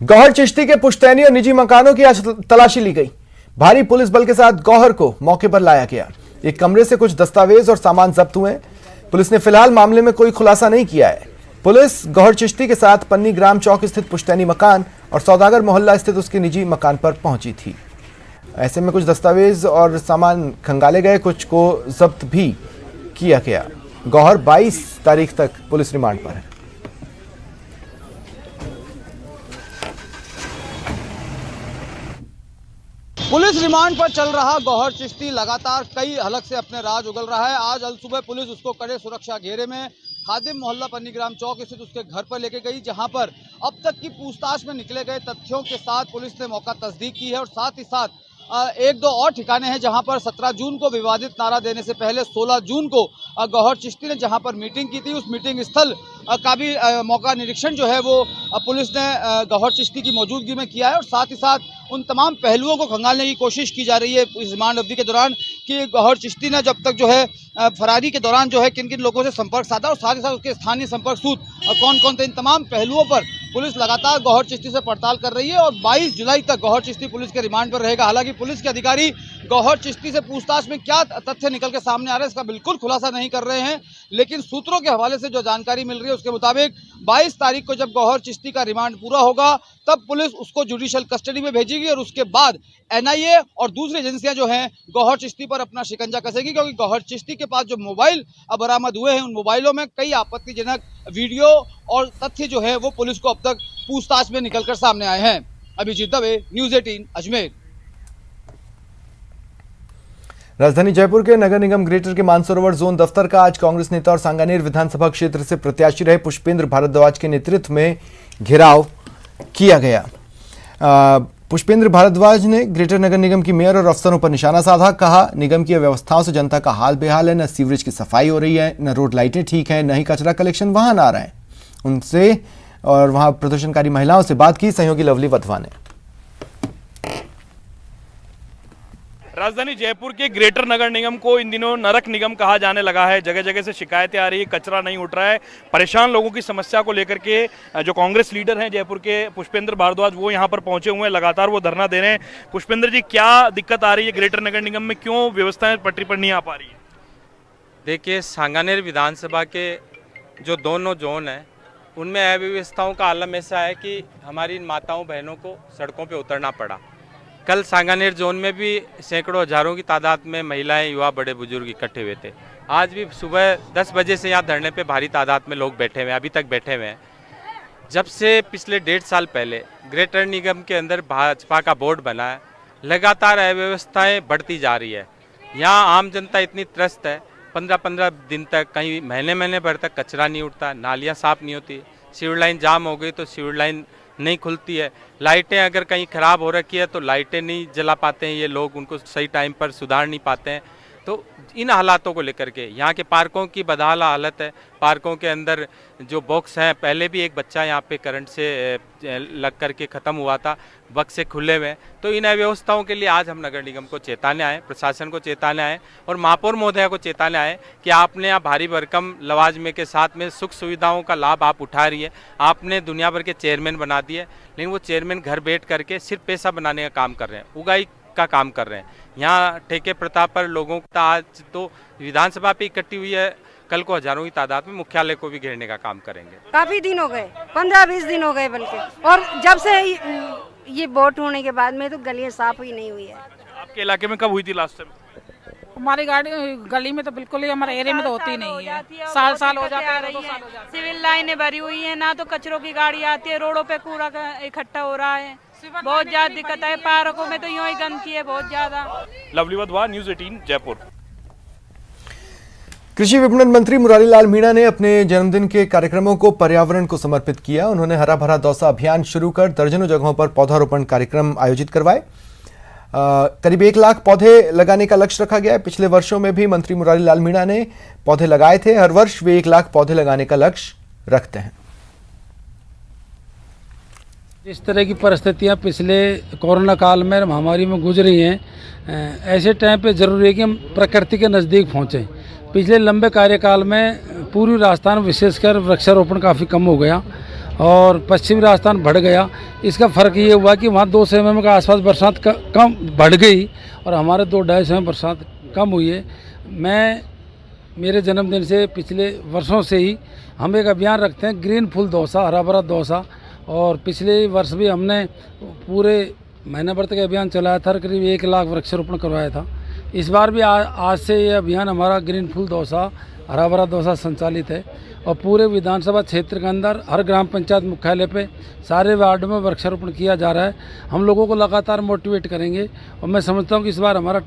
गौहर चिश्ती के पुश्तैनी और निजी मकानों की आज तलाशी ली गई। भारी पुलिस बल के साथ गौहर को मौके पर लाया गया। एक कमरे से कुछ दस्तावेज और सामान जब्त हुए। पुलिस ने फिलहाल मामले में कोई खुलासा नहीं किया है। पुलिस गौहर चिश्ती के साथ पन्नी ग्राम चौक स्थित पुश्तैनी मकान और सौदागर मोहल्ला स्थित उसके निजी मकान पर पहुंची थी। ऐसे में कुछ दस्तावेज और सामान खंगाले गए, कुछ को जब्त भी किया गया। गौहर 22 तारीख तक पुलिस रिमांड पर है। पुलिस रिमांड पर चल रहा गौहर चिश्ती लगातार कई हलक से अपने राज उगल रहा है। आज अल सुबह पुलिस उसको कड़े सुरक्षा घेरे में खादिम मोहल्ला पन्नीग्राम चौक स्थित उसके घर पर लेके गई, जहां पर अब तक की पूछताछ में निकले गए तथ्यों के साथ पुलिस ने मौका तस्दीक की है। और साथ ही साथ एक दो और ठिकाने हैं जहां पर 17 जून को विवादित नारा देने से पहले 16 जून को गौहर चिश्ती ने जहां पर मीटिंग की थी, उस मीटिंग स्थल का भी मौका निरीक्षण जो है वो पुलिस ने गौहर चिश्ती की मौजूदगी में किया है। और साथ ही साथ उन तमाम पहलुओं को खंगालने की कोशिश की जा रही है इस रिमांड अवधि के दौरान कि गौहर चिश्ती ने जब तक जो है फरारी के दौरान जो है किन किन लोगों से संपर्क साधा और साथ ही साथ उसके स्थानीय संपर्क सूत्र कौन कौन थे। इन तमाम पहलुओं पर पुलिस लगातार गौहर चिश्ती से पड़ताल कर रही है और 22 जुलाई तक गौहर चिश्ती पुलिस के रिमांड पर रहेगा। हालांकि पुलिस के अधिकारी गौहर चिश्ती से पूछताछ में क्या तथ्य निकल के सामने आ रहे हैं इसका बिल्कुल खुलासा नहीं कर रहे हैं, लेकिन सूत्रों के हवाले से जो जानकारी मिल रही है उसके मुताबिक 22 तारीख को जब गौहर चिश्ती का रिमांड पूरा होगा तब पुलिस उसको जुडिशियल कस्टडी में भेजेगी और उसके बाद एनआईए और दूसरी एजेंसियां जो हैं गौहर चिश्ती पर अपना शिकंजा कसेगी, क्योंकि गौहर चिश्ती के पास जो मोबाइल बरामद हुए हैं उन मोबाइलों में कई आपत्तिजनक वीडियो और तथ्य जो है वो पुलिस को अब तक पूछताछ में निकलकर सामने आए हैं। अभिजीत दवे, न्यूज़ 18 अजमेर। राजधानी जयपुर के नगर निगम ग्रेटर के मानसरोवर जोन दफ्तर का आज कांग्रेस नेता और सांगानेर विधानसभा क्षेत्र से प्रत्याशी रहे पुष्पेंद्र भारद्वाज के नेतृत्व में घेराव किया गया। पुष्पेंद्र भारद्वाज ने ग्रेटर नगर निगम की मेयर और अफसरों पर निशाना साधा। कहा, निगम की व्यवस्थाओं से जनता का हाल बेहाल है, न सीवरेज की सफाई हो रही है, न रोड लाइटें ठीक है, न ही कचरा कलेक्शन वाहन आ रहा है। उनसे और वहां प्रदर्शनकारी महिलाओं से बात की सहयोगी लवली वधवा ने। राजधानी जयपुर के ग्रेटर नगर निगम को इन दिनों नरक निगम कहा जाने लगा है। जगह जगह से शिकायतें आ रही है, कचरा नहीं उठ रहा है। परेशान लोगों की समस्या को लेकर के जो कांग्रेस लीडर हैं जयपुर के पुष्पेंद्र भारद्वाज वो यहां पर पहुंचे हुए हैं, लगातार वो धरना दे रहे हैं। पुष्पेंद्र जी, क्या दिक्कत आ रही है ग्रेटर नगर निगम में, क्यों व्यवस्थाएं पटरी पर नहीं आ पा रही है? देखिए, सांगानेर विधानसभा के जो दोनों जोन हैं उनमें अव्यवस्थाओं का आलम ऐसा है कि हमारी इन माताओं बहनों को सड़कों पर उतरना पड़ा। कल सांगानेर जोन में भी सैकड़ों हजारों की तादाद में महिलाएं, युवा, बड़े बुजुर्ग इकट्ठे हुए थे। आज भी सुबह 10 बजे से यहाँ धरने पे भारी तादाद में लोग बैठे हुए हैं, अभी तक बैठे हुए हैं। जब से पिछले 1.5 साल पहले ग्रेटर निगम के अंदर भाजपा का बोर्ड बना है, लगातार अव्यवस्थाएं बढ़ती जा रही है। यहाँ आम जनता इतनी त्रस्त है, 15-15 दिन तक, कहीं महीने भर तक कचरा नहीं उठता, नालियाँ साफ नहीं होती, सीवर लाइन जाम हो गई तो सीवर लाइन नहीं खुलती है, लाइटें अगर कहीं ख़राब हो रखी है तो लाइटें नहीं जला पाते हैं ये लोग, उनको सही टाइम पर सुधार नहीं पाते हैं। तो इन हालातों को लेकर के यहाँ के पार्कों की बदहाल हालत है। पार्कों के अंदर जो बॉक्स हैं, पहले भी एक बच्चा यहाँ पे करंट से लग कर के ख़त्म हुआ था, बक्स से खुले हुए हैं। तो इन अव्यवस्थाओं के लिए आज हम नगर निगम को चेताने आए, प्रशासन को चेताने आए और महापौर महोदया को चेताने आए कि आपने यहाँ भारी भरकम लवाजमे के साथ में सुख सुविधाओं का लाभ आप उठा रही है। आपने दुनिया भर के चेयरमैन बना दिए, लेकिन वो चेयरमैन घर बैठ करके सिर्फ पैसा बनाने का काम कर रहे हैं, उगाई का काम कर रहे हैं। यहाँ ठेके प्रताप पर लोगों का आज तो विधानसभा पे इकट्ठी हुई है, कल को हजारों की तादाद में मुख्यालय को भी घेरने का काम करेंगे। काफी दिन हो गए, 15-20 दिन हो गए बल्कि, और जब से ये वोट होने के बाद में तो गलियां साफ ही नहीं हुई है। आपके इलाके में कब हुई थी लास्ट टाइम? हमारी गली में तो बिल्कुल ही, हमारे एरिया में तो होती नहीं है। साल हो जाता है। सिविल लाइनें भरी हुई है, ना तो कचरों की गाड़ी आती है, रोडों पे कूड़ा इकट्ठा हो रहा है, बहुत ज्यादा दिक्कत है। पार्कों में तो यूं ही गंदगी है बहुत ज्यादा। Lovely Wadhwa, news 18 Jaipur. कृषि विपणन मंत्री मुरारी लाल मीणा ने अपने जन्मदिन के कार्यक्रमों को पर्यावरण को समर्पित किया। उन्होंने हरा भरा दौसा अभियान शुरू कर दर्जनों जगहों पर पौधारोपण कार्यक्रम आयोजित करवाए। करीब 1 लाख पौधे लगाने का लक्ष्य रखा गया है। पिछले वर्षों में भी मंत्री मुरारी लाल मीणा ने पौधे लगाए थे। हर वर्ष वे 1 लाख पौधे लगाने का लक्ष्य रखते हैं। इस तरह की परिस्थितियां पिछले कोरोना काल में महामारी में गुजरी हैं, ऐसे टाइम पे जरूरी है कि हम प्रकृति के नज़दीक पहुँचें। पिछले लंबे कार्यकाल में पूर्वी राजस्थान विशेषकर वृक्षारोपण काफ़ी कम हो गया और पश्चिमी राजस्थान बढ़ गया। इसका फ़र्क ये हुआ कि वहाँ 200 mm के आसपास बरसात कम बढ़ गई और हमारे 2-2.5 mm बरसात कम हुई है। मेरे जन्मदिन से पिछले वर्षों से ही हम एक अभियान रखते हैं, ग्रीन फुल दौसा, हरा भरा दौसा, और पिछले वर्ष भी हमने पूरे महीना भर तक अभियान चलाया था, करीब 1 लाख वृक्षारोपण करवाया था। इस बार भी आज से ये अभियान हमारा ग्रीन फुल दौसा, हरा भरा दौसा संचालित है और पूरे विधानसभा क्षेत्र के अंदर हर ग्राम पंचायत मुख्यालय पे सारे वार्डों में वृक्षारोपण किया जा रहा है। हम लोगों को लगातार मोटिवेट करेंगे और मैं समझता हूँ कि इस बार हमारा